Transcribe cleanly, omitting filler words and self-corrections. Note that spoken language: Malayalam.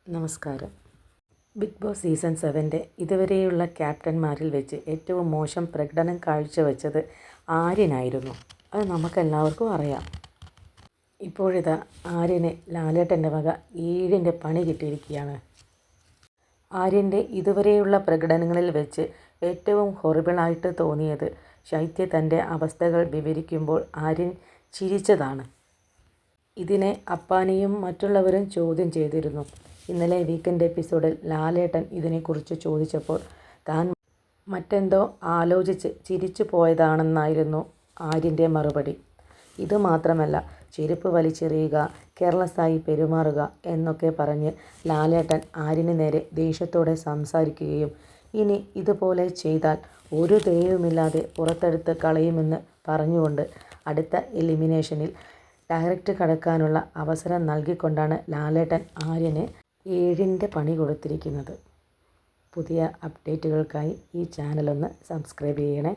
നമസ്കാരം. ബിഗ് ബോസ് സീസൺ 7 ഇതുവരെയുള്ള ക്യാപ്റ്റന്മാരിൽ വെച്ച് ഏറ്റവും മോശം പ്രകടനം കാഴ്ചവെച്ചത് ആര്യനായിരുന്നു. അത് നമുക്കെല്ലാവർക്കും അറിയാം. ഇപ്പോഴിതാ ആര്യന് ലാലേട്ടൻ്റെ വക 7ൻ്റെ പണി കിട്ടിയിരിക്കുകയാണ്. ആര്യൻ്റെ ഇതുവരെയുള്ള പ്രകടനങ്ങളിൽ വെച്ച് ഏറ്റവും ഹൊറിബിളായിട്ട് തോന്നിയത് ശൈത്യ തൻ്റെ അവസ്ഥകൾ വിവരിക്കുമ്പോൾ ആര്യൻ ചിരിച്ചതാണ്. ഇതിനെ അപ്പാനിയും മറ്റുള്ളവരും ചോദ്യം ചെയ്തിരുന്നു. ഇന്നലെ വീക്കെൻഡ് എപ്പിസോഡിൽ ലാലേട്ടൻ ഇതിനെക്കുറിച്ച് ചോദിച്ചപ്പോൾ താൻ മറ്റെന്തോ ആലോചിച്ച് ചിരിച്ചു പോയതാണെന്നായിരുന്നു ആര്യൻ്റെ മറുപടി. ഇതുമാത്രമല്ല, ചെരുപ്പ് വലിച്ചെറിയുക, കെയർലെസ്സായി പെരുമാറുക എന്നൊക്കെ പറഞ്ഞ് ലാലേട്ടൻ ആര്യന് നേരെ ദേഷ്യത്തോടെ സംസാരിക്കുകയും ഇനി ഇതുപോലെ ചെയ്താൽ ഒരു ദയവുമില്ലാതെ പുറത്തെടുത്ത് കളയുമെന്ന് പറഞ്ഞുകൊണ്ട് അടുത്ത എലിമിനേഷനിൽ ഡയറക്റ്റ് കടക്കാനുള്ള അവസരം നൽകിക്കൊണ്ടാണ് ലാലേട്ടൻ ആര്യന് 7ൻ്റെ പണി കൊടുത്തിരിക്കുന്നത്. പുതിയ അപ്ഡേറ്റുകൾക്കായി ഈ ചാനലൊന്ന് സബ്സ്ക്രൈബ് ചെയ്യണേ.